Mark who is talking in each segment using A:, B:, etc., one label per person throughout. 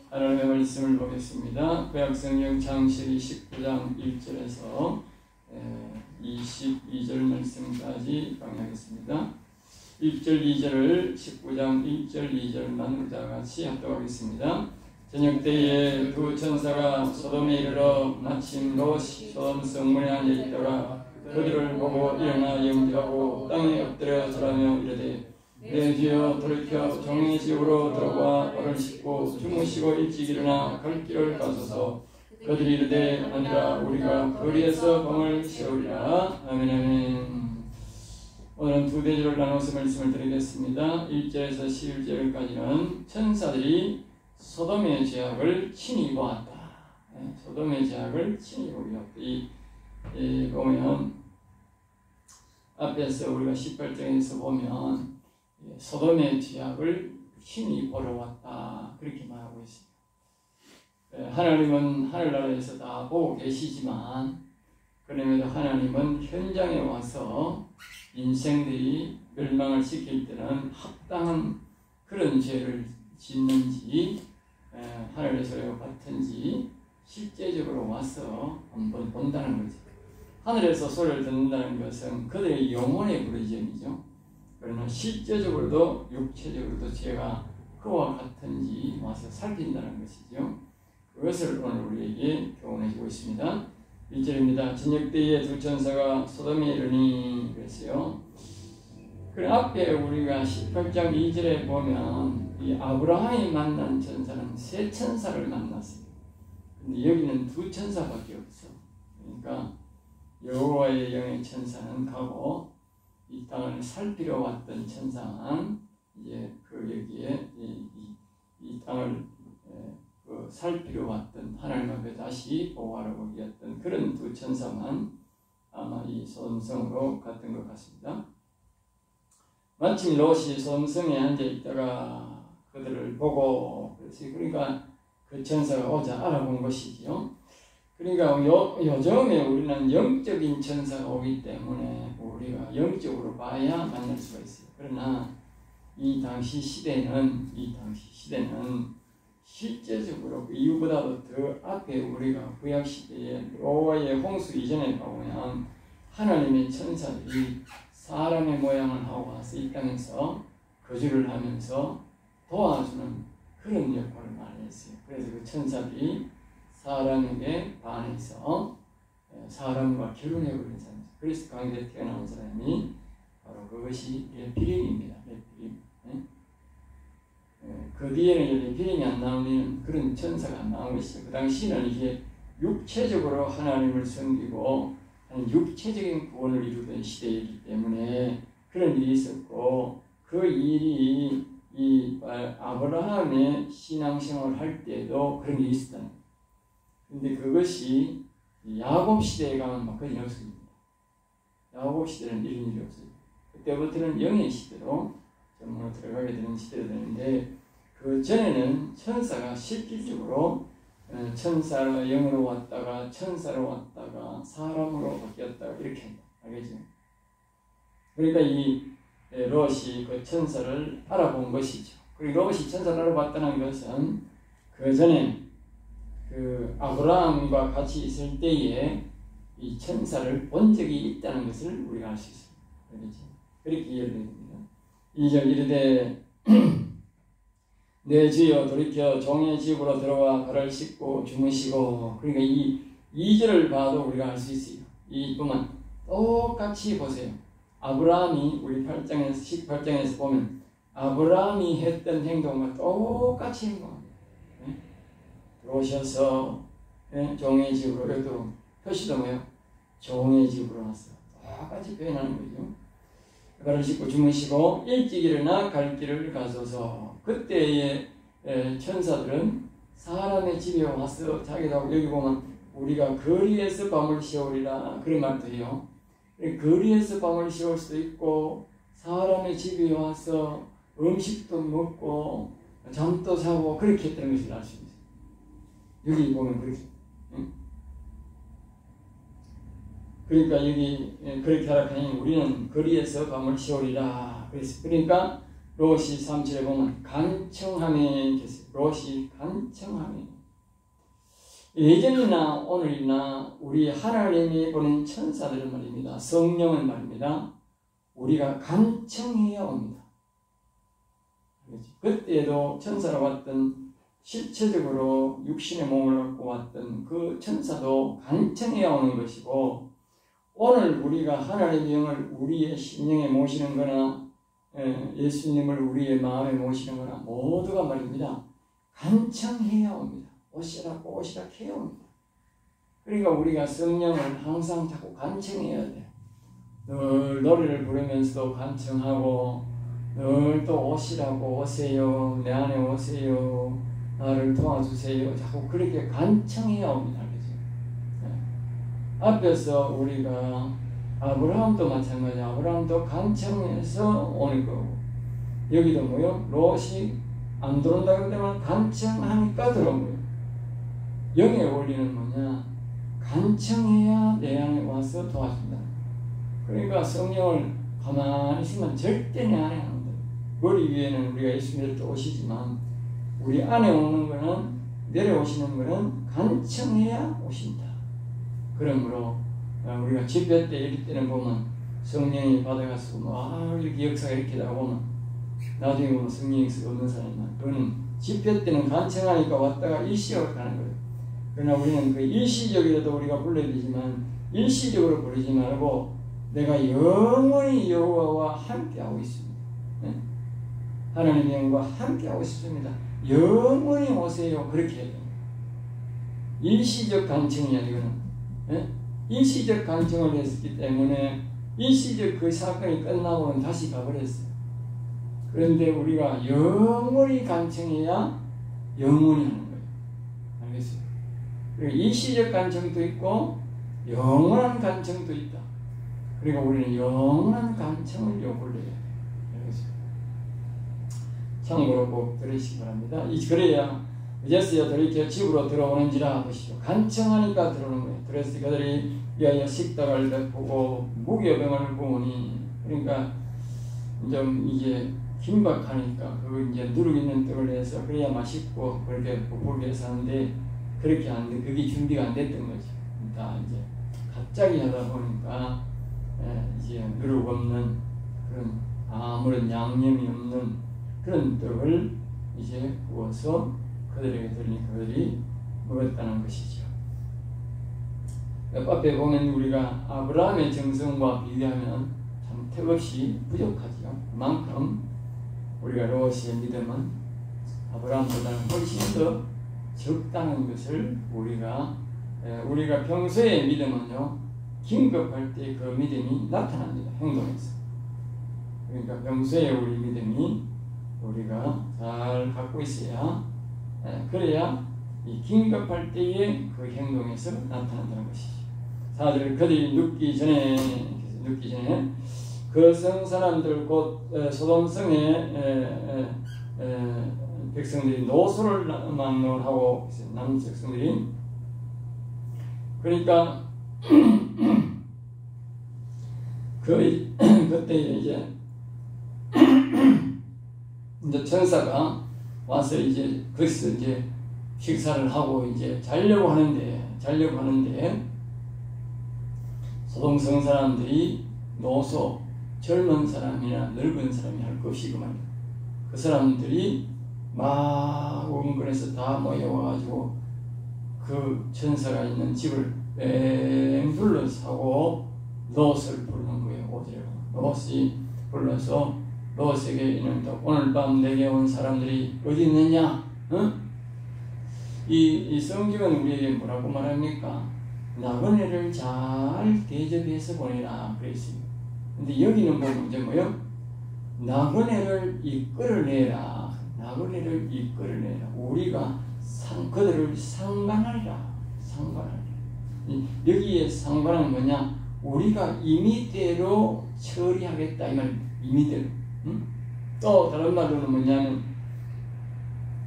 A: 하나님의 말씀을 보겠습니다. 구약성경 창세기 19장 1절에서 22절 말씀까지 강의하겠습니다. 1절 2절을 19장 1절 2절만 우리와 같이 합독 하겠습니다. 저녁 때에 두 천사가 소돔에 이르러 마침 롯이 소돔 성문에 앉아있다가 그들을 보고 일어나 영접하고 땅에 엎드려 절하며 이르되 내 주여 돌이켜 종의 집으로 들어와 발을 씻고 주무시고 일찍 일어나 갈 길을 가소서. 그들이 이르되 아니라 우리가 거리에서 방을 세우리라. 아멘. 아멘. 오늘은 두 대절을 나눠서 말씀을 드리겠습니다. 1절에서 11절까지는 천사들이 소돔의 죄악을 친히 보았다. 소돔의 죄악을 친히 보았다. 이 보면 앞에서 우리가 18장에서 보면 소돔의 죄악을 친히 보러 왔다 그렇게 말하고 있습니다. 하나님은 하늘나라에서 다 보고 계시지만 그럼에도 하나님은 현장에 와서 인생들이 멸망을 시킬 때는 합당한 그런 죄를 짓는지 하늘에서 같은지 실제적으로 와서 한번 본다는 거죠. 하늘에서 소리를 듣는다는 것은 그들의 영혼의 부르짖음이죠. 그러나 실제적으로도 육체적으로도 죄가 그와 같은지 와서 살핀다는 것이죠. 그것을 오늘 우리에게 교훈해 주고 있습니다. 1절입니다. 저녁 때에 두 천사가 소돔에 이르니 그랬어요. 그 앞에 우리가 18장 2절에 보면 이 아브라함이 만난 천사는 세 천사를 만났어요. 근데 여기는 두 천사밖에 없어. 그러니까 여호와의 영의 천사는 가고 이 땅을 살피러 왔던 천사는 이제 그 여기에 이 땅을 살피러 왔던 하나님 앞에 다시 보호하러 오기였던 그런 두 천사만 아마 이 소돔성으로 갔던 것 같습니다. 마침 롯이 소돔성에 앉아 있다가 그들을 보고 그러니까 그 천사가 오자 알아본 것이지요. 그러니까 요즘에 우리는 영적인 천사가 오기 때문에 우리가 영적으로 봐야 만날 수가 있어요. 그러나 이 당시 시대는 실제적으로 그 이후보다도 더 앞에 우리가 구약 시대에 노아의 홍수 이전에 보면 하나님의 천사들이 사람의 모양을 하고 와서 이 땅에서 거주를 하면서 도와주는 그런 역할을 많이 했어요. 그래서 그 천사들이 사람에게 반해서 사람과 결혼해버린 사람, 그리스도 가운데 태어나온 사람이 바로 그것이 레피림입니다. 레피림. 그 뒤에는 레피림이 안 나오는 그런 천사가 안 나온 것이죠. 그 당시에는 이게 육체적으로 하나님을 섬기고 육체적인 구원을 이루던 시대이기 때문에 그런 일이 있었고 그 일이 이 아브라함의 신앙생활을 할 때도 그런 일이 있었다는 거예요. 근데 그것이 야곱 시대에 가면 막 그런 일이 없습니다. 야곱 시대는 이런 일이 없어요. 그때부터는 영의 시대로 전문으로 들어가게 되는 시대가 되는데 그 전에는 천사가 실질적으로 천사로 영으로 왔다가 천사로 왔다가 사람으로 바뀌었다가 이렇게 한다. 알겠죠? 그러니까 이 롯이 그 천사를 알아본 것이죠. 그리고 롯이 천사를 알아봤다는 것은 그 전에 그 아브라함과 같이 있을 때에 이 천사를 본 적이 있다는 것을 우리가 알 수 있습니다. 알겠죠? 그렇게 이해를 됩니다. 2절 이르되 내 주여 돌이켜 종의 집으로 들어와 발을 씻고 주무시고. 그러니까 이 2절을 봐도 우리가 알 수 있어요. 이뿐만 똑같이 보세요. 아브라함이 우리 18장에서 보면 아브라함이 했던 행동과 똑같이 행동합니다. 들어오셔서 종의 집으로, 여기도 표시도 뭐예요? 종의 집으로 왔어. 똑같이 표현하는 거죠. 발을 씻고 주무시고 일찍 일어나 갈 길을 가소서. 그때의 천사들은 사람의 집에 와서 자기도 여기 보면 우리가 거리에서 밤을 새우리라 그런 말도 해요. 거리에서 밤을 새울 수도 있고 사람의 집에 와서 음식도 먹고 잠도 자고 그렇게 했다는 것을 알 수 있어요. 여기 보면 그렇게. 그러니까 여기 그렇게 하라 하니 우리는 거리에서 밤을 새우리라. 그러니까 롯이 3절에 보면 간청함에 계세요. 롯이 간청함에. 예전이나 오늘이나 우리 하나님이 보낸 천사들은 말입니다. 성령은 말입니다. 우리가 간청해야 옵니다. 그때도 천사로 왔던 실체적으로 육신의 몸을 갖고 왔던 그 천사도 간청해야 오는 것이고, 오늘 우리가 하나님의 영을 우리의 심령에 모시는 거나 예수님을 우리의 마음에 모시는 거나 모두가 말입니다. 간청해야 옵니다. 오시라고 해야 옵니다. 그러니까 우리가 성령을 항상 자꾸 간청해야 돼요. 늘 노래를 부르면서도 간청하고, 늘 또 오시라고, 오세요, 내 안에 오세요, 나를 도와주세요, 자꾸 그렇게 간청해야 옵니다. 그죠? 네. 앞에서 우리가 아브라함도 마찬가지, 아브라함도 간청해서 오는 거고, 여기도 뭐요? 롯이 안 들어온다 그러면 간청하니까 들어온 거예요. 영의 원리는 뭐냐? 간청해야 내 안에 와서 도와준다. 그러니까 성령을 가만히 있으면 절대 내 안에 안 돼. 머리 위에는 우리가 예수 믿을 때 오시지만 우리 안에 오는 거는, 내려오시는 거는 간청해야 오신다. 그러므로 우리가 집회 때 이럴 때는 보면 성령이 받아가서 이렇게 역사가 이렇게 나오고 보면 나중에 보면 성령이 없는 사람이만, 그거는 집회 때는 간청하니까 왔다가 일시적으로 가는 거예요. 그러나 우리는 그 일시적이라도 우리가 불러야 되지만 일시적으로 부르지 말고 내가 영원히 여호와와 함께하고 있습니다. 네? 하나님의 영과 함께하고 있습니다. 영원히 오세요. 그렇게 해야 돼요. 일시적 간청이야 이거는. 네? 일시적 간청을 했기 때문에 일시적 그 사건이 끝나고는 다시 가버렸어요. 그런데 우리가 영원히 간청해야 영원히 하는 거예요. 알겠어요? 그리고 일시적 간청도 있고 영원한 간청도 있다. 그러니까 우리는 영원한 간청을 요구를 해야 돼요. 알겠어요? 참고로 꼭 들으시기 바랍니다. 그래야 이제서야 돌이켜 집으로 들어오는지라 보시오. 간청하니까 들어오는 거예요. 그래서 그들이 위하여 식당을 베푸고 무교병을 부으니, 그러니까 좀 이게 긴박하니까 그 이제 누룩 있는 떡을 내서 그래야 맛있고 그렇게 부풀게 해서 하는데, 그렇게 안 돼. 그게 준비가 안 됐던 거죠. 다 이제 갑자기 하다 보니까 이제 누룩 없는 그런 아무런 양념이 없는 그런 떡을 이제 구워서 그들에게 드리니 그들이 먹었다는 것이죠. 앞에 보면 우리가 아브라함의 정성과 비교하면 참 턱없이 부족하죠. 그만큼 우리가 롯의 믿음은 아브라함보다는 훨씬 더 적다는 것을 우리가 평소의 믿음은요, 긴급할 때 그 믿음이 나타납니다. 행동에서. 그러니까 평소에 우리 믿음이 우리가 잘 갖고 있어야, 그래야 이 긴급할 때의 그 행동에서 나타난다는 것이죠. 4절, 그들이 눕기 전에 그 성 사람들 곧 소돔성의 백성들이 노소를 막론하고 남쪽 백성들이, 그러니까 그때 이제 천사가 와서 이제 거기서 이제 식사를 하고 이제 자려고 하는데 소돔성 사람들이 노소, 젊은 사람이나 늙은 사람이 할 것 없이 그 사람들이 막 원근에서 다 모여와가지고 그 천사가 있는 집을 뺑 둘러싸고 롯을 부르는 거예요. 롯이 불러서 롯에게 이른다. 오늘 밤 내게 온 사람들이 어디 있느냐? 이 성경은 우리에게 뭐라고 말합니까? 나그네를 잘 대접해서 보내라 그랬어요. 근데 여기는 보면 이제 뭐요? 나그네를 이끌어내라. 나그네를 이끌어내라. 우리가 그들을 상관하리라. 여기에 상관은 뭐냐? 우리가 임의대로 처리하겠다 이 말. 임의대로. 또 다른 말로는 뭐냐면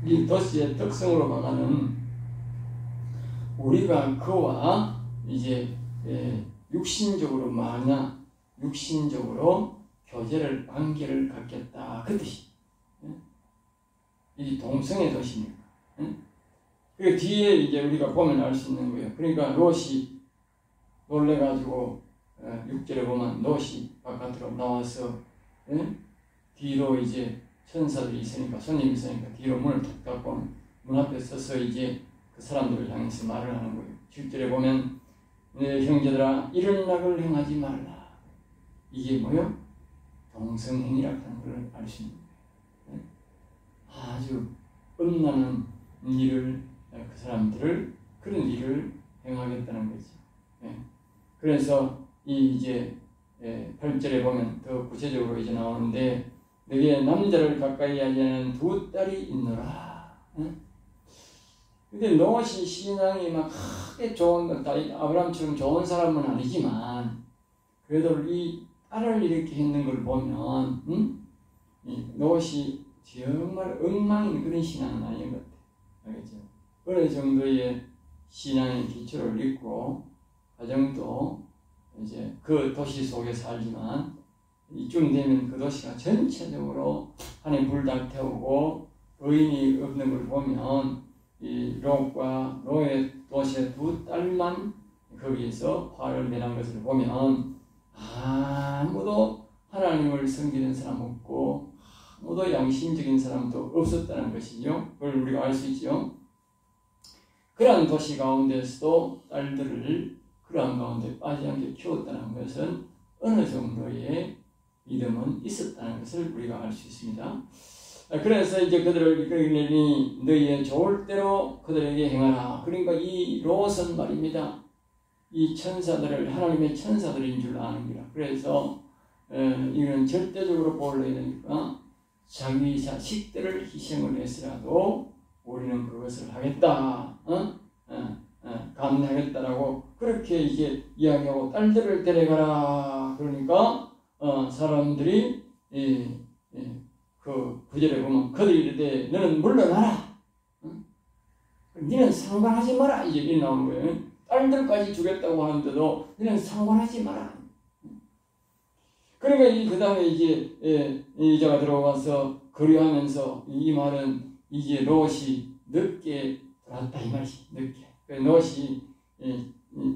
A: 이 도시의 특성으로 봐가는 우리가 그와 이제 육신적으로 교제를 관계를 갖겠다 그 뜻이. 이 동성애 도시니까. 그 뒤에 이제 우리가 보면 알 수 있는 거예요. 그러니까 롯이 놀래가지고 6절에 보면 롯이 바깥으로 나와서 뒤로 이제 천사들이 있으니까 손님이 있으니까 뒤로 문을 탁 닫고 문 앞에 서서 이제 그 사람들을 향해서 말을 하는 거예요. 7절에 보면 형제들아 이런 낙을 행하지 말라. 이게 뭐요? 동성행위라는 걸 알 수 있는 거예요. 아주 음란한 일을 그 사람들을 그런 일을 행하겠다는 거죠. 그래서 이 이제 8절에 보면 더 구체적으로 이제 나오는데 너희의 남자를 가까이 하지 않은 두 딸이 있노라. 근데 롯이 신앙이 막 크게 좋은 것, 아브라함처럼 좋은 사람은 아니지만 그래도 이 딸을 이렇게 했는 걸 보면 롯이 정말 엉망인 그런 신앙은 아닌 것 같아요. 알겠죠? 어느 정도의 신앙의 기초를 잃고 가정도 이제 그 도시 속에 살지만 이쯤 되면 그 도시가 전체적으로 하나님 불달 태우고 의인이 없는 걸 보면 이 롯과 롯의 도시의 두 딸만 거기에서 화를 내는 것을 보면 아무도 하나님을 섬기는 사람 없고 아무도 양심적인 사람도 없었다는 것이죠. 그걸 우리가 알 수 있죠. 그러한 도시 가운데서도 딸들을 그러한 가운데 빠지지 않게 키웠다는 것은 어느 정도의 믿음은 있었다는 것을 우리가 알 수 있습니다. 그래서 이제 그들을 이끌리니 너희의 좋을 대로 그들에게 행하라. 그러니까 이 롯은 말입니다. 이 천사들을 하나님의 천사들인 줄 아는 거라. 그래서 이건 절대적으로 보호해야 되니까 자기 자식들을 희생을 했으라도 우리는 그것을 하겠다. 감내하겠다라고 그렇게 이제 이야기하고 딸들을 데려가라. 그러니까 사람들이 그 구절에 보면 그들이 이르되 너는 물러나라. 너는 상관하지 마라. 이제 이렇게 나오는 거예요. 딸들까지 주겠다고 하는데도 너는 상관하지 마라. 그러니까 그 다음에 이제 이자가 들어가서 거리하면서 이 말은 이제 롯이 늦게 들어왔다 이 말이지. 늦게. 롯이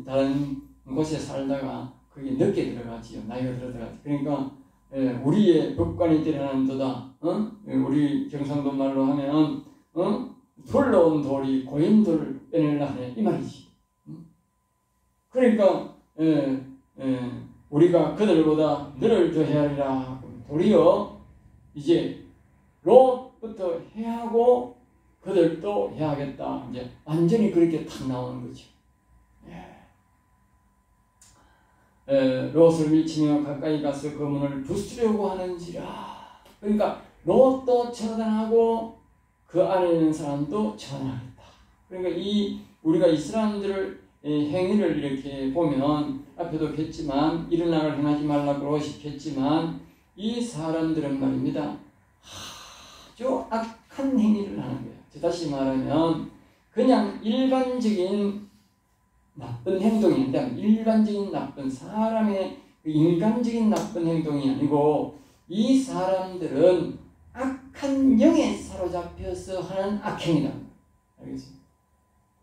A: 다른 곳에 살다가 그게 늦게 들어갔지요. 나이가 들어갔지. 그러니까 우리의 법관이 되려는도다. 우리 경상도 말로 하면 불러온 돌이 고인돌을 빼내려 하네 이 말이지. 그러니까 우리가 그들보다 너를 더 헤아리라. 도리어 이제 롯부터 해하고 그들도 해야겠다. 이제 완전히 그렇게 탁 나오는 거죠. 롯을 밀치며 가까이 가서 그 문을 부수려고 하는지라. 그러니까 롯도 처단하고 그 안에 있는 사람도 처단하겠다. 그러니까 우리가 이 사람들을 행위를 이렇게 보면 앞에도 했지만 이런 악을 행하지 말라고 롯이 했지만 이 사람들은 말입니다. 아주 악한 행위를 하는 거예요. 다시 말하면 그냥 일반적인 나쁜 행동이 아니라 일반적인 나쁜 사람의 인간적인 나쁜 행동이 아니고 이 사람들은 악한 영에 사로잡혀서 하는 악행이다. 알겠습니까?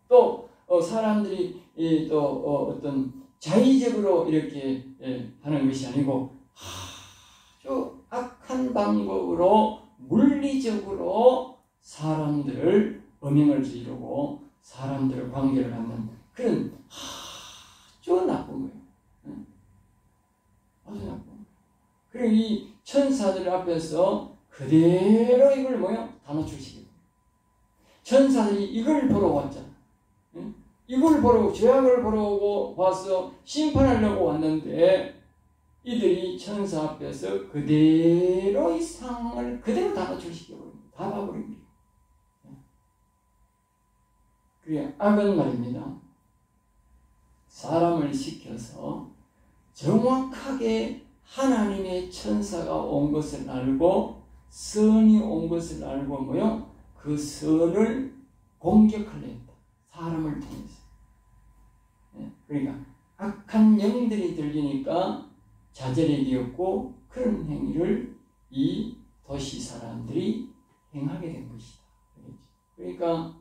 A: 또 사람들이 또 어떤 자의적으로 이렇게 하는 것이 아니고 아주 악한 방법으로 물리적으로 사람들을 음행을 저지르고 사람들을 관계를 갖는 그런 아주 나쁜 거예요. 아주 나쁜 거예요. 그리고 이 천사들 앞에서 그대로 이걸 다 낮추시거든요. 천사들이 이걸 보러 왔잖아. 이걸 보러 죄악을 보러 오고 와서 심판하려고 왔는데 이들이 천사 앞에서 그대로 이 상황을 그대로 다 낮추시켜버립니다. 다 봐버립니다. 그래 악은 말입니다. 사람을 시켜서 정확하게 하나님의 천사가 온 것을 알고 선이 온 것을 알고 그 선을 공격하려 했다. 사람을 통해서. 그러니까 악한 영들이 들리니까 자제력이 없고 그런 행위를 이 도시 사람들이 행하게 된 것이다. 그러니까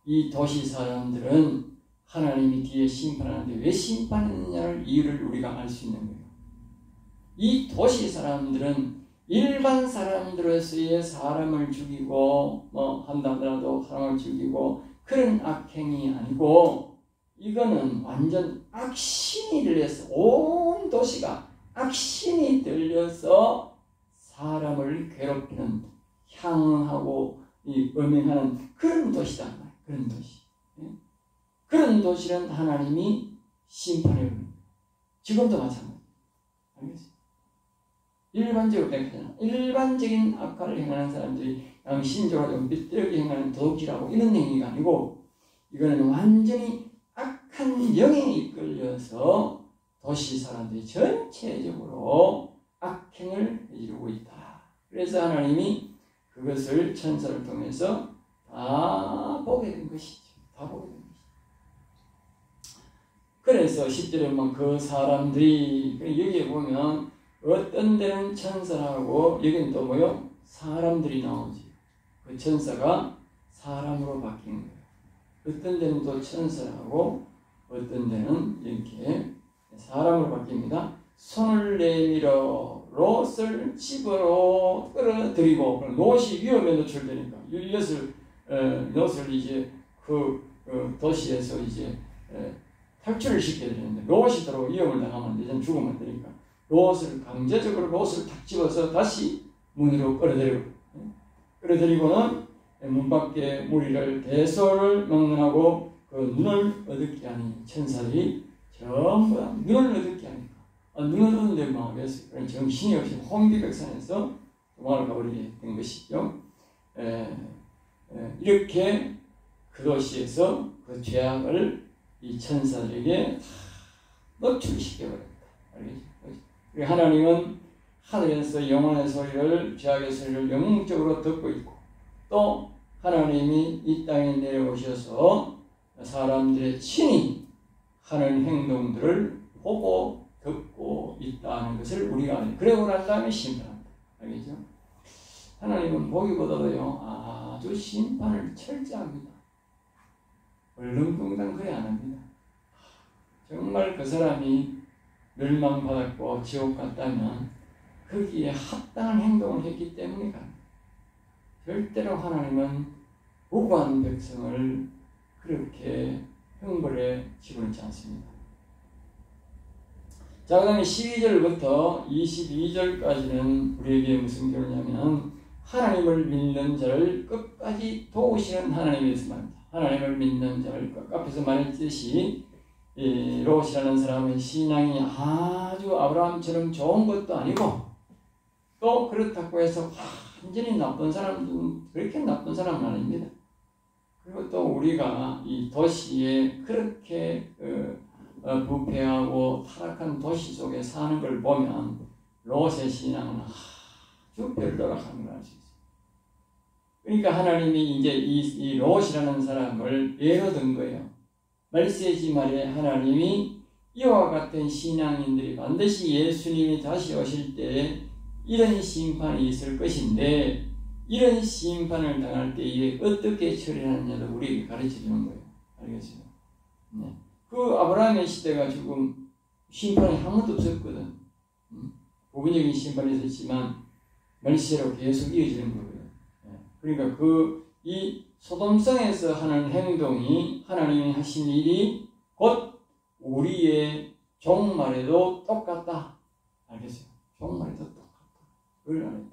A: 이 도시 사람들은 하나님이 뒤에 심판하는데 왜 심판했느냐를 이유를 우리가 알 수 있는 거예요. 이 도시 사람들은 일반 사람들로서의 사람을 죽이고 한다더라도 사람을 죽이고 그런 악행이 아니고 이거는 완전 악신이 들려서 온 도시가 악신이 들려서 사람을 괴롭히는 향하고 음행하는 그런 도시다. 그런 도시. 그런 도시는 하나님이 심판해 옵니다. 지금도 마찬가지. 알겠어요? 일반적인 악화를 행하는 사람들이 양심적으로 좀 삐뚤게 행하는 도둑질하고 이런 행위가 아니고 이거는 완전히 악한 영에 이끌려서 도시 사람들이 전체적으로 악행을 이루고 있다. 그래서 하나님이 그것을 천사를 통해서 다 보게 된 것이죠. 다 보게 된 것이죠. 그래서 10절에 보면 그 사람들이 여기에 보면 어떤 데는 천사라고 여기는 또 뭐요? 사람들이 나오지. 그 천사가 사람으로 바뀐 거예요. 어떤 데는 또 천사라고 어떤 데는 이렇게 사람으로 바뀝니다. 손을 내밀어 롯을 집으로 끌어들이고 롯이 위험에 노출되니까 롯을 이제 그 도시에서 이제 탈출을 시켜야 되는데 롯이 들어 위험을 당하면 이제 죽으면 되니까 롯을 강제적으로 롯을 탁 집어서 다시 문으로 끌어들이고는 문 밖에 무리를 대소를 막론하고 그 눈을 어둡게 하니 천사들이 전부 다 눈을 어둡게 하니까 눈을 어두운데 망하겠어요. 그런 정신이 없이 혼비백산에서 도망을 가버리게 된 것이죠. 이렇게 그 도시에서 그 죄악을 이 천사들에게 다 노출시켜버렸다. 알겠죠? 하나님은 하늘에서 영원의 소리를 죄악의 소리를 영적으로 듣고 있고 또 하나님이 이 땅에 내려오셔서 사람들의 친히 하는 행동들을 보고 듣고 있다는 것을 우리가 알아요. 그러고 난 다음에 심판한다. 알겠죠? 하나님은 보기보다도요 아주 심판을 철저합니다. 얼렁뚱땅 그래 안 합니다. 정말 그 사람이 멸망받았고 지옥 갔다면 거기에 합당한 행동을 했기 때문에 갑니다. 절대로 하나님은 무고한 백성을 그렇게 형벌에 집어넣지 않습니다. 자, 그 다음에 12절부터 22절까지는 우리에게 무슨 교훈이냐면 하나님을 믿는 자를 끝까지 도우시는 하나님에서 말입니다. 하나님을 믿는 자를 앞에서 말했듯이 이 롯이라는 사람의 신앙이 아주 아브라함처럼 좋은 것도 아니고 또 그렇다고 해서 완전히 나쁜 사람은 그렇게 나쁜 사람은 아닙니다. 그리고 또 우리가 이 도시에 그렇게 부패하고 타락한 도시 속에 사는 걸 보면 롯의 신앙은 아주 별도락한 걸 알 수 있어요. 그러니까 하나님이 이제 이 롯이라는 사람을 예로 든 거예요. 말세지 말에 하나님이 이와 같은 신앙인들이 반드시 예수님이 다시 오실 때 이런 심판이 있을 것인데 이런 심판을 당할 때에 어떻게 처리하느냐도 우리에게 가르쳐 주는 거예요. 알겠어요? 네. 그 아브라함의 시대가 지금 심판이 한 번도 없었거든. 부분적인 심판이 있었지만 말세로 계속 이어지는 거고요. 네. 그러니까 이 소돔성에서 하는 행동이 하나님이 하신 일이 곧 우리의 종말에도 똑같다. 알겠어요? 종말에도 똑같다. 그걸 알아야 돼.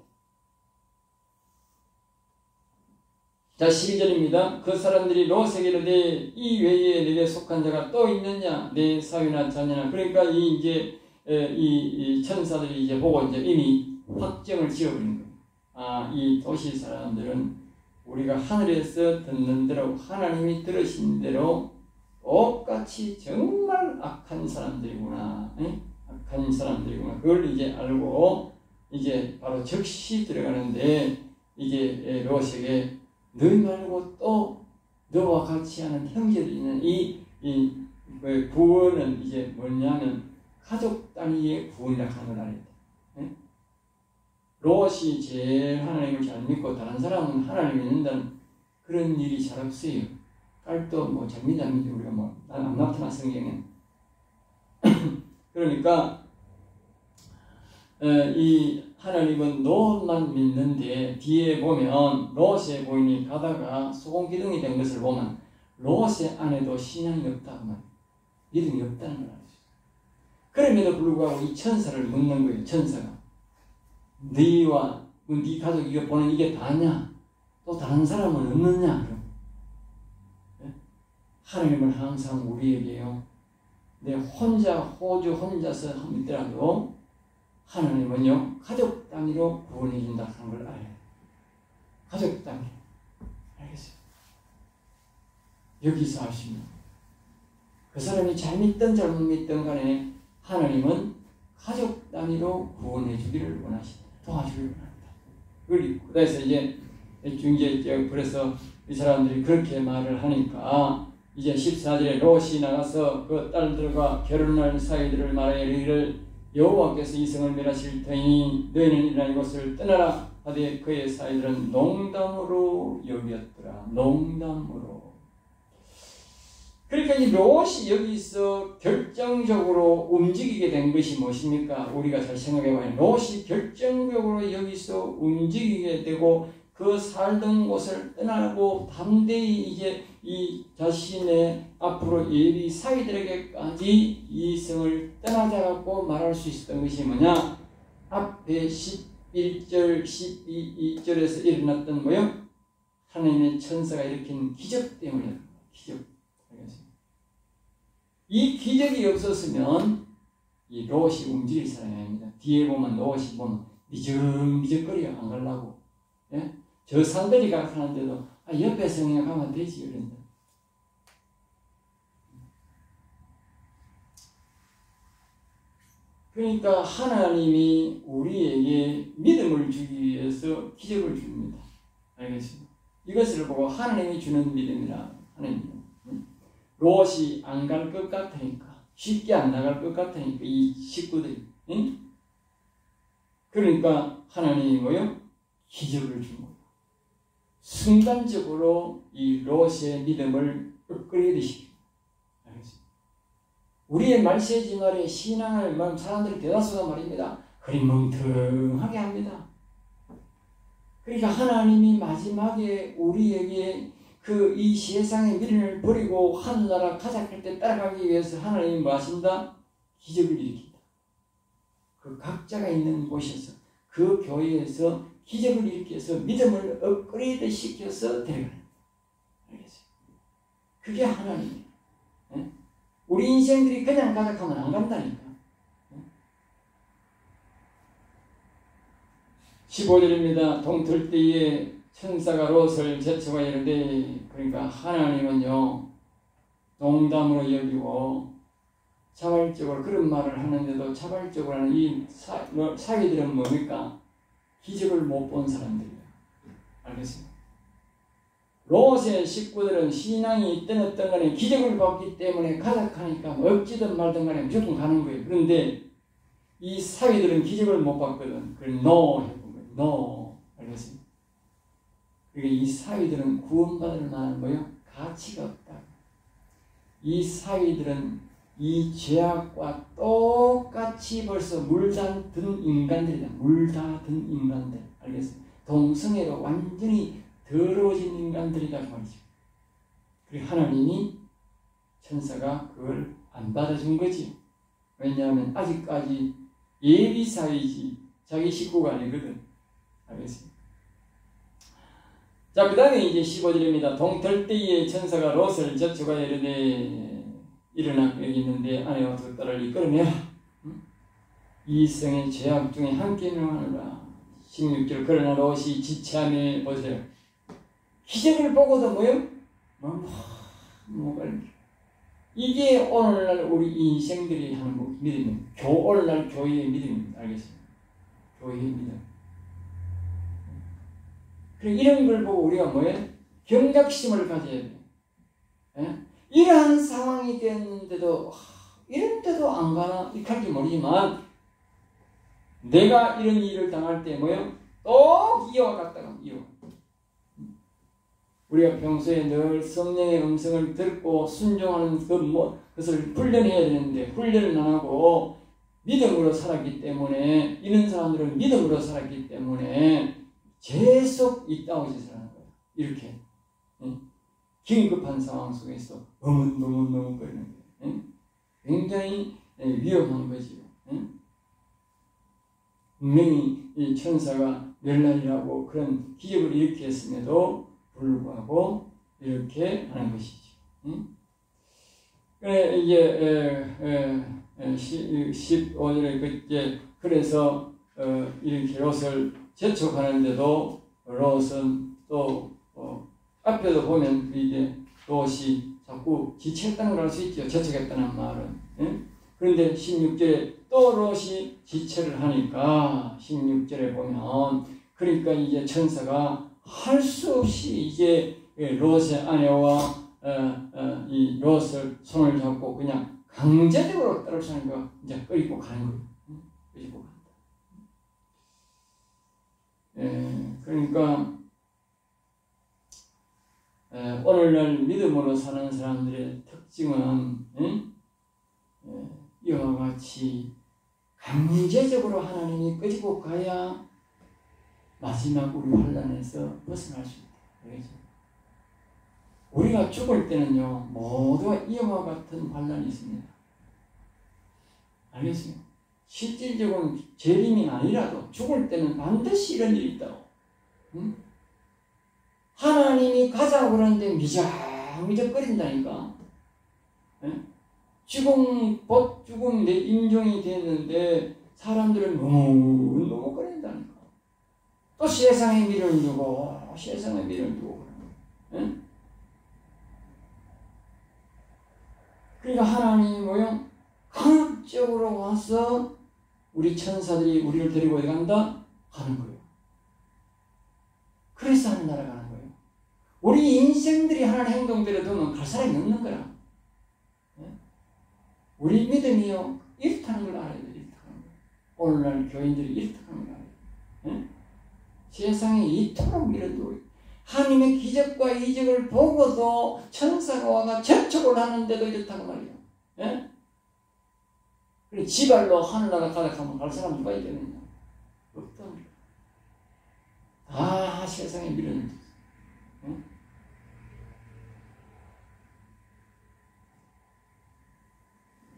A: 자, 12절입니다. 그 사람들이 롯에게 이르되 이 외에 내게 속한 자가 또 있느냐? 내 사위나 자녀나. 그러니까 이 천사들이 이제 보고 이제 이미 확정을 지어버린 거예요. 이 도시 사람들은 우리가 하늘에서 듣는 대로 하나님이 들으신 대로 똑같이 정말 악한 사람들이구나. 악한 사람들이구나. 그걸 이제 알고 이제 바로 즉시 들어가는데 이제 롯에게 너희 말고 또 너와 같이 하는 형제들이 있는 이 구원은 이제 뭐냐면 가족 단위의 구원이라고 하는 걸 알아야 돼. 롯이 제일 하나님을 잘 믿고 다른 사람은 하나님을 믿는다는 그런 일이 잘 없어요. 깔도 뭐 장미장미지 우리가 뭐 안 나타나 성경에. 그러니까 이 하나님은 롯만 믿는데 뒤에 보면 롯의 부인이 가다가 소금기둥이 된 것을 보면 롯의 안에도 신앙이 없다고 말이에요. 믿음이 없다는 걸 알죠. 그럼에도 불구하고 이 천사를 묻는 거예요. 천사가 너희와 네 가족 이거 보는 이게 다냐? 또 다른 사람은 없느냐? 그럼 하나님은 항상 우리에게요. 내 호주 혼자서 믿더라도 하나님은요 가족 단위로 구원해 준다 하는 걸 알아요. 가족 단위. 알겠어요? 여기서 아시면 그 사람이 잘 믿든 잘못 믿든 간에 하나님은 가족 단위로 구원해 주기를 원하시다. 도와주기를 원합니다. 그래서 이제 그래서 이 사람들이 그렇게 말을 하니까 이제 14절에 롯이 나가서 그 딸들과 결혼할 사이들을 말하여 이르기를 여호와께서 이 성을 멸하실 터이니 너희는 일어나 이곳을 떠나라 하되 그의 사이들은 농담으로 여겼더라. 농담으로. 그러니까 이 롯이 여기서 결정적으로 움직이게 된 것이 무엇입니까? 우리가 잘 생각해봐요. 롯이 결정적으로 여기서 움직이게 되고 그 살던 곳을 떠나고 담대히 이제 이 자신의 앞으로 예비 사위들에게까지 이 성을 떠나자고 말할 수 있었던 것이 뭐냐? 앞에 11절, 12절에서 일어났던 뭐요? 하나님의 천사가 일으킨 기적 때문에 기적. 이 기적이 없었으면 이 롯이 움직일 사람이 아닙니다. 뒤에 보면 롯이 보면 미적미적거려 안 가려고. 예? 저 산들이 가는데도 옆에 성에 가면 되지 그런다. 그러니까 하나님이 우리에게 믿음을 주기 위해서 기적을 줍니다. 알겠습니다. 이것을 보고 하나님이 주는 믿음이라 하나님. 롯이 안 갈 것 같으니까 쉽게 안 나갈 것 같으니까 이 식구들이 응? 그러니까 하나님이 뭐요? 기적을 준 거예요. 순간적으로 이 롯의 믿음을 업그레이드시키고 알겠습니다. 우리의 말세지 말에 신앙을 사람들이 대다수가 말입니다. 흐리멍텅하게 합니다. 그러니까 하나님이 마지막에 우리에게 이 세상의 미련을 버리고 하늘나라 가작할 때 따라가기 위해서 하나님이 뭐 하신다? 기적을 일으킨다. 그 각자가 있는 곳에서 그 교회에서 기적을 일으켜서 믿음을 업그레이드 시켜서 데려가는 알겠어요? 그게 하나님이에요. 네? 우리 인생들이 그냥 가작하면 안 간다니까. 15절입니다. 동틀 때에 천사가 롯을 제쳐가 이르되 그러니까 하나님은요 농담으로 여기고 자발적으로 그런 말을 하는데도 자발적으로 하는 이 사위들은 뭡니까? 기적을 못 본 사람들이에요. 알겠습니다. 롯의 식구들은 신앙이 있든 어떤 간에 기적을 봤기 때문에 가작하니까 없지든 말든 간에 무조건 가는 거예요. 그런데 이 사위들은 기적을 못 봤거든. 그걸 no 해본 거예요. no. 알겠습니다. 그러니까 이 사위들은 구원받을 만한 뭐요? 가치가 없다. 이 사위들은 이 죄악과 똑같이 벌써 물다든 인간들이다. 물다든 인간들. 알겠습니다. 동성애로 완전히 더러워진 인간들이다. 말이죠. 그리고 하나님이 천사가 그걸 안 받아준 거지. 왜냐하면 아직까지 예비 사위지 자기 식구가 아니거든. 알겠습니다. 자, 그 다음에 이제 15절입니다. 동틀 때에 천사가 롯을 저축하여 이르되 일어나 여기 있는데 아내와 두 딸을 이끌어내라. 이 성의 죄악 중에 함께 명하노라. 16절 그러나 롯이 지체함에 보세요. 기적을 보고도 뭐요? 이게 오늘날 우리 인생들이 하는 믿음입니다. 오늘날 교회의 믿음입니다. 알겠습니다. 교회의 믿음. 이런 걸 보고 우리가 뭐예요? 경각심을 가져야 돼요. 예? 이러한 상황이 됐는데도 이런데도 안 가나 이렇게 할지 모르지만 내가 이런 일을 당할 때 뭐예요? 또 이와 같다가 이와. 우리가 평소에 늘 성령의 음성을 듣고 순종하는 그것을 훈련해야 되는데 훈련을 안 하고 믿음으로 살았기 때문에 이런 사람들은 믿음으로 살았기 때문에 계속 있다고 짓하는 거예요. 이렇게 긴급한 상황 속에서 머뭇거리는 거예요. 굉장히 위험한 거지요. 분명히 이 천사가 멸난이라고 그런 기적을 일으켰음에도 불구하고 이렇게 하는 것이죠. 그래 이제 15절에 그래서 이렇게 롯을 재촉하는데도 롯은 또 앞에도 보면 이게 롯이 자꾸 지체했다는 걸 알 수 있죠. 재촉했다는 말은. 그런데 16절에 또 롯이 지체를 하니까 16절에 보면 그러니까 이제 천사가 할 수 없이 이제 롯의 아내와 이 롯을 손을 잡고 그냥 강제적으로 떨어뜨리는 거 이제 끌고 가는 거예요. 끌고 간다. 그러니까 오늘날 믿음으로 사는 사람들의 특징은 이와 같이 강제적으로 하나님이 끌고 가야 마지막 우리 환난에서 벗어날 수 있다. 그렇죠? 우리가 죽을 때는요 모두가 이와 같은 환난이 있습니다. 알겠어요? 실질적으로는 재림이 아니라도 죽을 때는 반드시 이런 일이 있다고. 하나님이 가자고 그러는데 미적거린다니까. 죽음 내 임종이 됐는데 사람들은 너무 거린다니까. 또 세상에 미련을 두고 그러니까 하나님이 뭐요? 강압적으로 와서 우리 천사들이 우리를 데리고 어디 간다? 가는 거예요. 그래서 하늘나라 가는 거예요. 우리 인생들이 하나님 행동대로 두면 갈 사람이 없는 거야. 우리 믿음이요 이렇다는 걸 알아야 돼요. 이렇다는 걸. 오늘날 교인들이 이렇다는 걸 알아야 돼요. 세상에 이토록 미련도 하나님의 기적과 이적을 보고도 천사가 와가 접촉을 하는데도 이렇다고 말이에요. 그래 지발로 하늘나라 가다 가면 갈 사람 누가 있겠느냐? 없답니다. 다 세상에 미련을 뒀어요.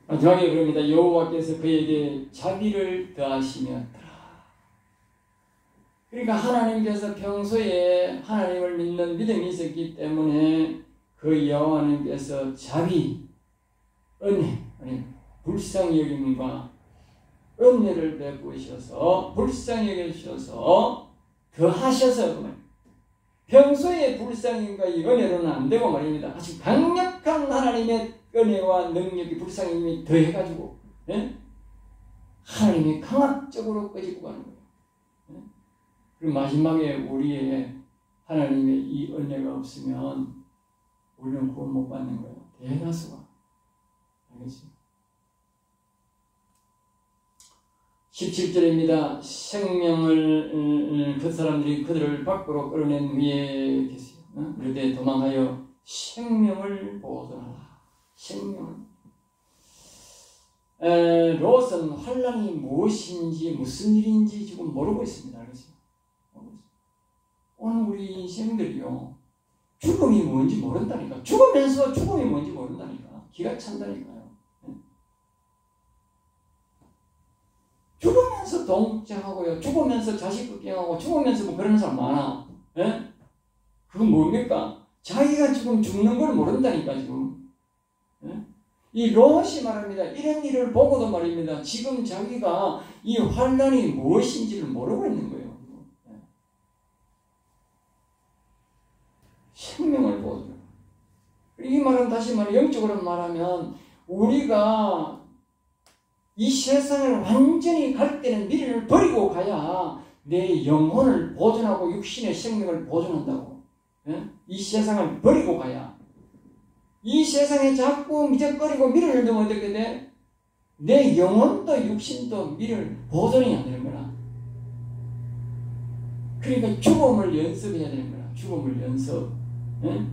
A: 마지막에 그럽니다. 여호와께서 그에게 자비를 더하시면더라. 그러니까 하나님께서 평소에 하나님을 믿는 믿음이 있었기 때문에 그 여호와 하나님께서 자비, 은혜, 불쌍히 여김과 은혜를 베푸셔서 불쌍히 여기셔서 더하셔서 평소에 불쌍함과 이 은혜로는 안 되고 말입니다. 아주 강력한 하나님의 은혜와 능력이 불쌍함이 더해가지고 하나님이 강압적으로 끄집고 가는 거예요. 그리고 마지막에 우리의 하나님의 이 은혜가 없으면 우리는 구원 못 받는 거예요. 대다수가. 알겠죠? 17절입니다. 생명을 그 사람들이 그들을 밖으로 끌어낸 후에 계세요. 그런데 도망하여 생명을 보존하라. 생명을. 롯은 환난이 무엇인지 무슨 일인지 지금 모르고 있습니다. 알겠어요? 오늘 우리 인생들이요 죽음이 뭔지 모른다니까. 죽으면서 죽음이 뭔지 모른다니까. 기가 찬다니까요. 죽으면서 동정하고요. 죽으면서 자식 걱정하고 죽으면서 뭐 그러는 사람 많아. 그건 뭡니까? 자기가 지금 죽는 걸 모른다니까 지금. 이 롯이 말합니다. 이런 일을 보고도 말입니다. 지금 자기가 이 환난이 무엇인지를 모르고 있는 거예요. 생명을 보죠. 이 말은 다시 말해 영적으로 말하면 우리가 이 세상을 완전히 갈 때는 미련을 버리고 가야 내 영혼을 보존하고 육신의 생명을 보존한다고. 이 세상을 버리고 가야. 이 세상에 자꾸 미적거리고 미련을 두면 어떻게 돼? 내 영혼도 육신도 미련을 보존이 안 되는 거라. 그러니까 죽음을 연습해야 되는 거라. 죽음을 연습. 예?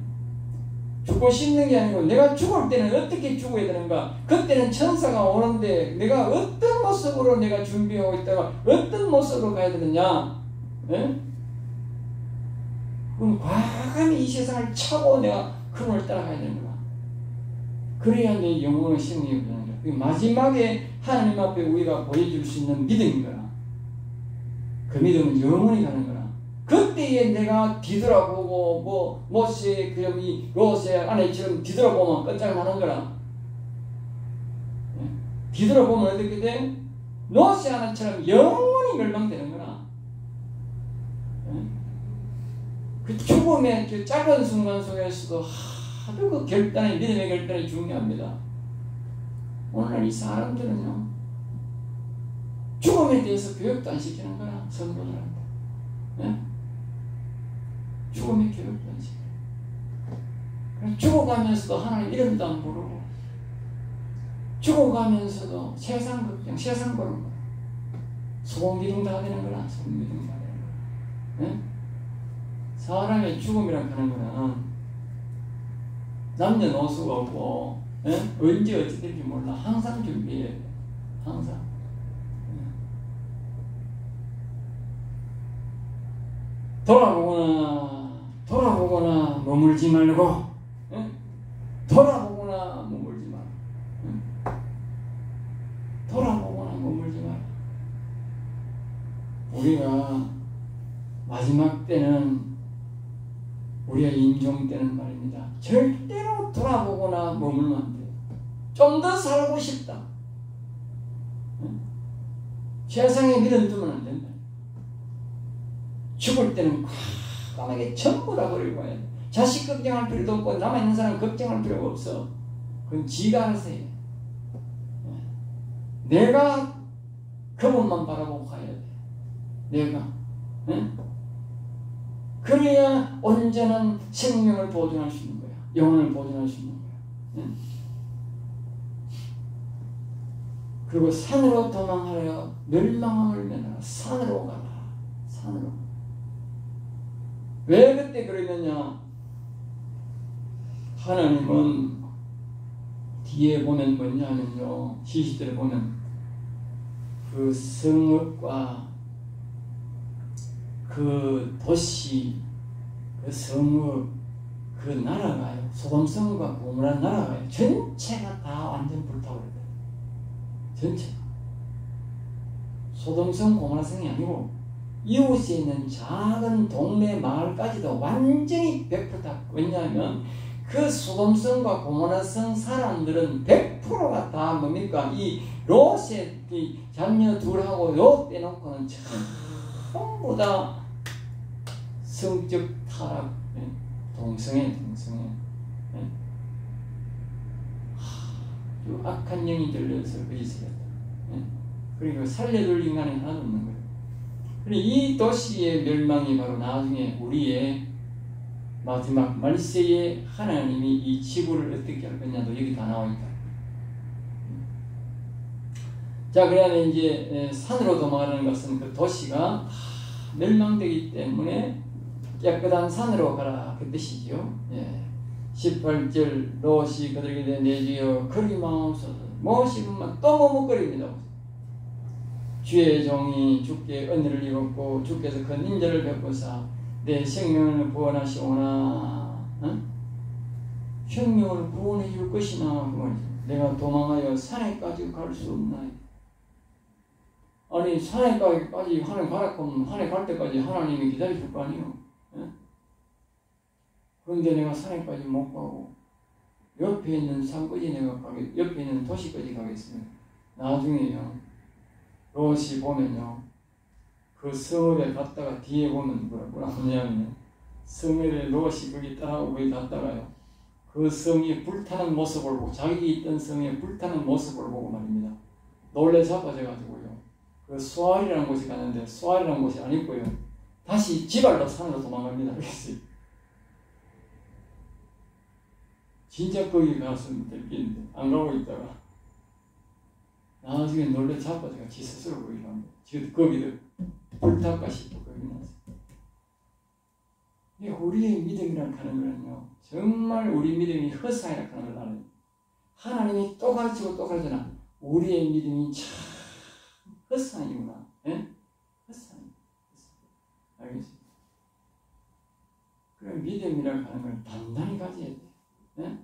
A: 죽고 싶는 게 아니고 내가 죽을 때는 어떻게 죽어야 되는가? 그때는 천사가 오는데 내가 어떤 모습으로 내가 준비하고 있다가 어떤 모습으로 가야 되느냐? 예? 그럼 과감히 이 세상을 차고 내가 그분을 따라가야 되는 거야. 그래야 내 영혼의 승리가 되는 거야. 그게 마지막에 하나님 앞에 우리가 보여줄 수 있는 믿음인 거야. 그 믿음은 영원히 가는 거야. 그때에 내가 뒤돌아보고 모세의 이 로세 아내처럼 뒤돌아보면 끝장나는 거라. 뒤돌아보면 어떻게 돼? 로세 아내처럼 영원히 멸망되는 거라. 그 죽음의 그 짧은 순간 속에서도 아주 그 결단이, 믿음의 결단이 중요합니다. 오늘 이 사람들은요, 죽음에 대해서 교육도 안 시키는 거라, 성도들한테. 네? 죽음의 교육도 안 시켜요. 죽어가면서도 하나님 이름도 안 부르고, 죽어가면서도 세상 걱정, 세상 보는 거야. 소금기둥 다 되는 거라, 소금기둥 다 되는 거야. 네? 사람의 죽음이라고 하는 거는 남녀노소가 없고, 예? 언제 어떻게 될지 몰라. 항상 준비해야 돼. 항상. 돌아보거나 머물지 말고, 예? 돌아보거나 머물지 말고, 예? 돌아보거나 머물지 말고. 우리가 마지막 때는, 우리가 인종 때는 말입니다. 절대로 돌아보거나 머물면 안 돼요. 좀 더 살고 싶다. 응? 세상에 밀어두면 안 된다. 죽을 때는 과감하게 전부 다 버리고 가야 돼. 자식 걱정할 필요도 없고 남아있는 사람 걱정할 필요가 없어. 그건 지가 알아서 해. 내가 그분만 바라보고 가야 돼. 내가. 응? 그래야 온전한 생명을 보존할 수 있는 거야. 영혼을 보존할 수 있는 거야. 응? 그리고 산으로 도망하여 멸망함을 면하라. 산으로 가라. 산으로. 왜 그때 그러느냐? 하나님은 뒤에 보면 뭐냐면요, 시시들을 보면 그 성읍과 그 도시, 그 성읍, 그 나라가요, 소돔성과 고모라 나라가요, 전체가 다 완전 불타오르다. 전체가. 소돔성, 고모라성이 아니고 이웃에 있는 작은 동네 마을까지도 완전히 100% 왜냐하면 그 소돔성과 고모라성 사람들은 100%가 다 뭡니까? 이 롯의 이 자녀 둘하고 요 빼놓고는 전부 다 성적 타락, 동성애. 아주 악한 영이 들려서 그 짓을 했다. 그리고 살려둘 인간이 하나도 없는 거예요. 그리고 이 도시의 멸망이 바로 나중에 우리의 마지막 말세에 하나님이 이 지구를 어떻게 할 거냐도 여기 다 나와 있다. 자, 그러면 이제 산으로 도망하는 것은 그 도시가 다 멸망되기 때문에 깨끗한 산으로 가라, 그 뜻이죠. 18절 롯이 그들에게 내주여 그리 마옵소서. 모시면 또 머뭇거립니다. 주의 종이 주께 은혜를 입었고 주께서 큰 인자를 베푸사 내 생명을 구원하시오나. 생명을 구원해 줄 것이나. 내가 도망하여 산에까지 갈 수 없나요? 아니, 산에까지 하늘 가라고 하면 하늘 갈 때까지 하나님이 기다려줄 거 아니에요? 그런데 내가 산에까지 못 가고 옆에 있는 산까지 내가 옆에 있는 도시까지 가겠습니다. 나중에요, 롯이 보면요, 그 성읍에 갔다가 뒤에 보면 뭐라 하냐면, 성읍에 롯이 거기 따라오고 거기 갔다가요, 그 성이 불타는 모습을 보고, 자기 있던 성에 불타는 모습을 보고 말입니다, 놀래 자빠져가지고요, 그 수알이라는 곳에 갔는데 수알이라는 곳이 아니고요, 다시 지발로 산으로 도망갑니다. 그랬어요. 진짜 거기 갔으면 될겠는데 안 가고 있다가 나중에 놀래 자빠져가 지 스스로 거기 갑니다. 지금 거기도 불탈까 싶어 거기 나서. 우리의 믿음이라고 하는 거는요, 정말 우리 믿음이 허상이라고 하는 걸 알아요. 하나님이 또 가르치고 또 가르치나 우리의 믿음이 참 헛상이구나. 예? 헛상이. 알겠습니다. 그럼 믿음이라고 하는 걸 단단히 가져야 돼. 예?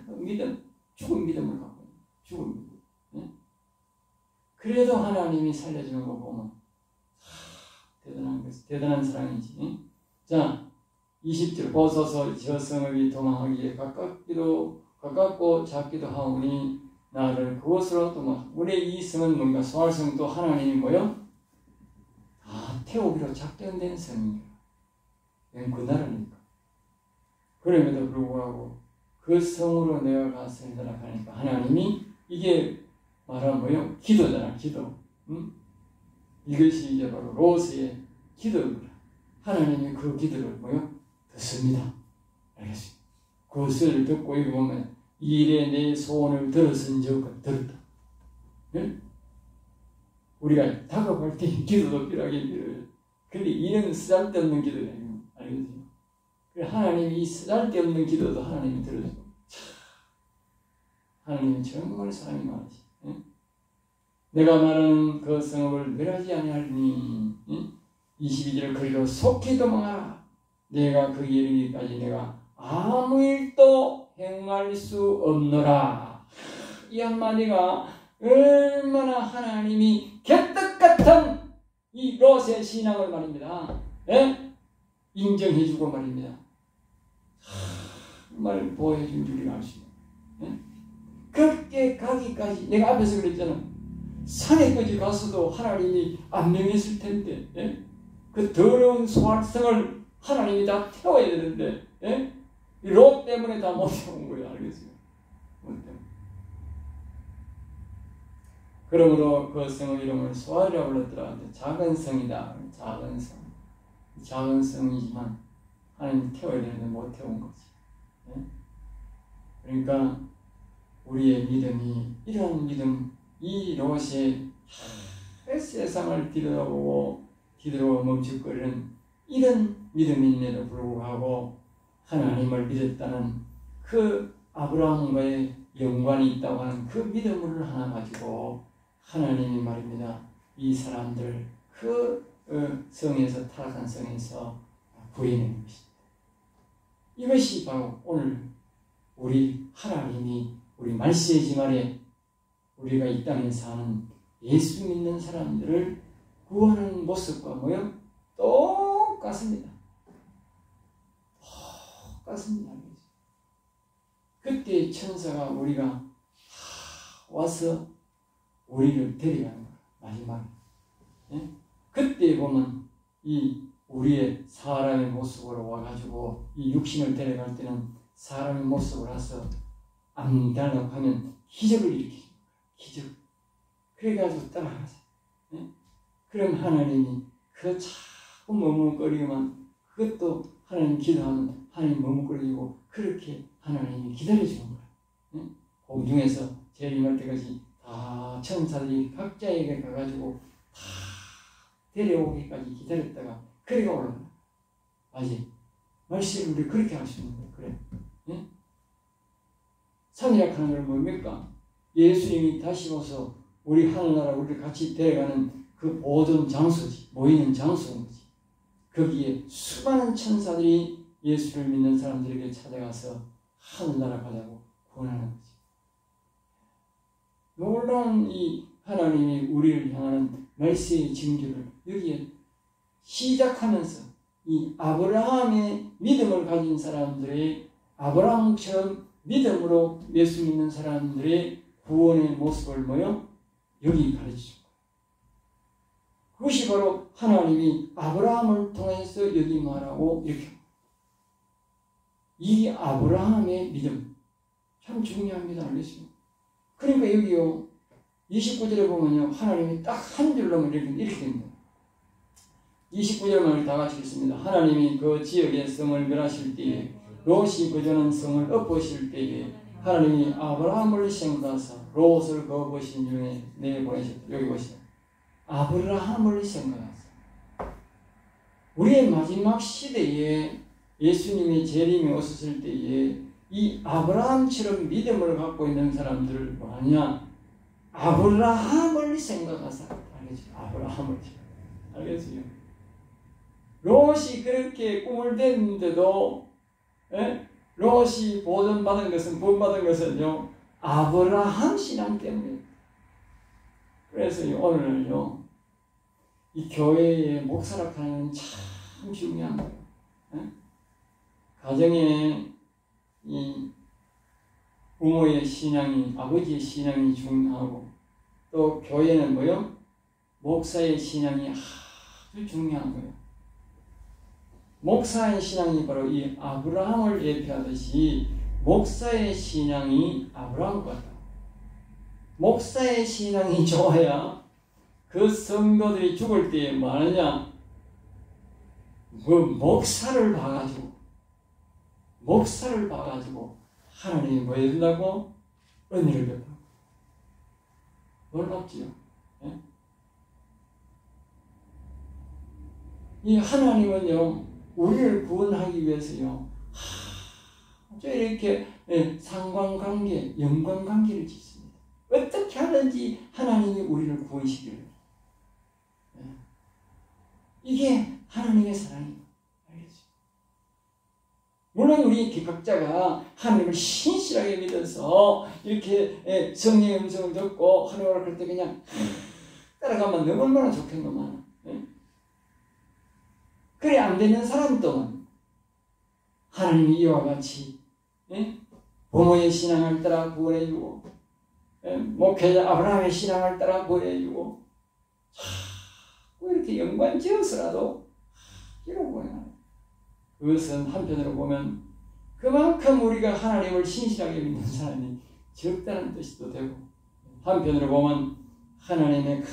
A: 믿음, 죽은 믿음을 갖고 있는 죽은 믿음. 예? 그래도 하나님이 살려주는 거 보면 대단한 사랑이지. 예? 자, 20절 보소서 저 성읍이 도망하기에 가깝고 작기도 하오니 나를 그곳으로 도망. 우리의 이 성은 뭔가 소알성도 하나님이 뭐요? 다 태우기로 작정된 성이에요. 그 나라니까. 그럼에도 불구하고 그 성으로 내가 가서 살아가니까 하나님이 이게 말하면 뭐요? 기도잖아, 기도. 응? 이것이 이제 바로 롯의 기도입니다. 하나님이 그 기도를 뭐요? 듣습니다. 알겠습니다. 그것을 듣고 여기 보면 이래 내 소원을 들었은즉 들었다. 네? 우리가 다급할 때 기도도 필요하게 필요해요. 근데 이런 쓰잘데없는 기도예요. 알겠죠? 하나님이 이 쓰잘데없는 기도도 하나님이 들어주고 하나님은 정말 사랑이 많으시. 네? 내가 말하는 그 성읍을 멸하지 아니하리니 22절 거기로 속히 도망하라. 내가 거기에 이르기까지 내가 아무 일도 행할 수 없노라. 이 한마디가 얼마나 하나님이 개떡같은 이 롯의 신앙을 말입니다. 예? 인정해주고 말입니다. 정말 보여준 줄이 알 수 있는. 예? 그렇게 가기까지 내가 앞에서 그랬잖아. 산에까지 가서도 하나님이 안 명했을 텐데 예? 그 더러운 소활성을 하나님이 다 태워야 되는데 예? 롯 때문에 다 못 태운 거예요. 알겠어요? 그러므로 그 성의 이름을 소알이라고 불렀더라. 작은 성이다. 작은 성. 작은 성이지만 하나님이 태워야 되는데 못 태운 거지. 예? 그러니까 우리의 믿음이 이런 믿음, 이 롯이 세상을 뒤돌아보고 멈칫거리는 이런 믿음임에도 불구하고 하나님을 믿었다는 그 아브라함과의 연관이 있다고 하는 그 믿음을 하나 가지고 하나님이 말입니다. 이 사람들 그 성에서 타락한 성에서 구해낸 것입니다. 이것이 바로 오늘 우리 하나님이 우리 말세지 말에 우리가 이 땅에 사는 예수 믿는 사람들을 구하는 모습과 뭐요? 똑같습니다. 똑같습니다. 그때 천사가 우리가 와서 우리를 데려가는 거야. 마지막에. 예? 그때 보면 이 우리의 사람의 모습으로 와가지고 이 육신을 데려갈 때는 사람의 모습을 와서 안달라고 하면 기적을 일으키는 거야. 기적. 그래가지고 따라가자. 예? 그럼 하나님이 그 자꾸 머뭇거리고만 그것도 하나님 기도하면 하나님 머뭇거리고 그렇게 하나님이 기다려주는 거야. 예? 공중에서 제일 임할 때까지 다 천사들이 각자에게 가가지고 다 데려오기까지 기다렸다가 그래가 올라가. 아직 말씀을 우리 그렇게 할 수 있는 거예요. 그래. 예? 산이라 하는 건 뭡니까? 예수님이 다시 와서 우리 하늘나라 우리를 같이 데려가는 그 보존 장소지. 모이는 장소인 거지. 거기에 수많은 천사들이 예수를 믿는 사람들에게 찾아가서 하늘나라 가자고 권하는 거지. 놀라운 이 하나님이 우리를 향하는 말세의 징조를 여기에 시작하면서 이 아브라함의 믿음을 가진 사람들의 아브라함처럼 믿음으로 예수 믿는 사람들의 구원의 모습을 뭐요? 여기 가르치죠. 그것이 바로 하나님이 아브라함을 통해서 여기 말하고 이렇게 이 아브라함의 믿음 참 중요합니다. 알겠습니다. 그러니까 여기요 29절에 보면요 하나님이 딱 한 줄로 이렇게 됩니다. 29절만을 다 같이 읽습니다. 하나님이 그 지역의 성을 멸하실 때에 롯이 거주하는 성을 엎으실 때에 하나님이 아브라함을 생각하사 롯을 거부신 중에 내보내셨다. 여기 보시죠. 아브라함을 생각하사 우리의 마지막 시대에 예수님의 재림이 오셨을 때에 이 아브라함처럼 믿음을 갖고 있는 사람들을 뭐하냐? 아브라함을 생각하사. 알겠죠? 아브라함을. 알겠어요? 롯이 그렇게 꿈을 댔는데도, 롯이 보존받은 것은요, 아브라함 신앙 때문에. 그래서 오늘은요, 이 교회의 목사락하는 참 중요한 거예요. 가정에 이 부모의 신앙이, 아버지의 신앙이 중요하고, 또 교회는 뭐요? 목사의 신앙이 아주 중요한 거예요. 목사의 신앙이 바로 이 아브라함을 예표하듯이 목사의 신앙이 아브라함 같다. 목사의 신앙이 좋아야 그 성도들이 죽을 때에 뭐 하느냐? 그 목사를 봐가지고 하나님이 뭐 해준다고? 은혜를 베푼다. 놀랍지요? 예? 이 하나님은요, 우리를 구원하기 위해서요, 이렇게 상관관계, 연관관계를 짓습니다. 어떻게 하든지 하나님이 우리를 구원시키려고. 이게 하나님의 사랑입니다. 알겠죠? 물론 우리 각자가 하나님을 신실하게 믿어서 이렇게 성령의 음성을 듣고 하나님을 그럴 때 그냥 따라가면 너무 얼마나 좋겠노만. 그래 안 되는 사람 또한 하나님이 이와 같이 부모의 신앙을 따라 구원해주고 목회자 아브라함의 신앙을 따라 구원해주고 이렇게 연관지어서라도 이러고 그것은 한편으로 보면 그만큼 우리가 하나님을 신실하게 믿는 사람이 적다는 뜻도 되고, 한편으로 보면 하나님의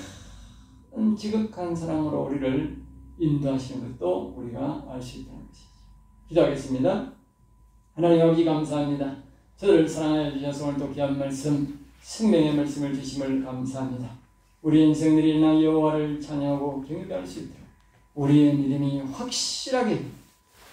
A: 큰 지극한 사랑으로 우리를 인도하시는 것도 우리가 알 수 있다는 것이죠. 기도하겠습니다. 하나님 아버지 감사합니다. 저를 사랑하여 주셔서 오늘도 귀한 말씀, 생명의 말씀을 주심을 감사합니다. 우리 인생들이 나 여호와를 찬양하고 경배할 수 있도록 우리의 믿음이 확실하게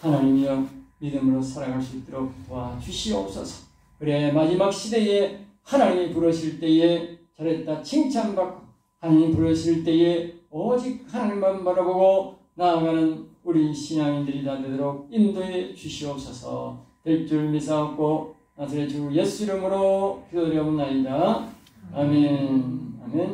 A: 하나님이여 믿음으로 살아갈 수 있도록 도와주시옵소서. 그래야 마지막 시대에 하나님이 부르실 때에 잘했다 칭찬받고, 하나님 부르실 때에 오직 하나님만 바라보고 나아가는 우리 신앙인들이 다 되도록 인도해 주시옵소서. 될 줄 믿사옵고 나사렛 주 예수 이름으로 기도드리옵나이다. 아멘. 아멘.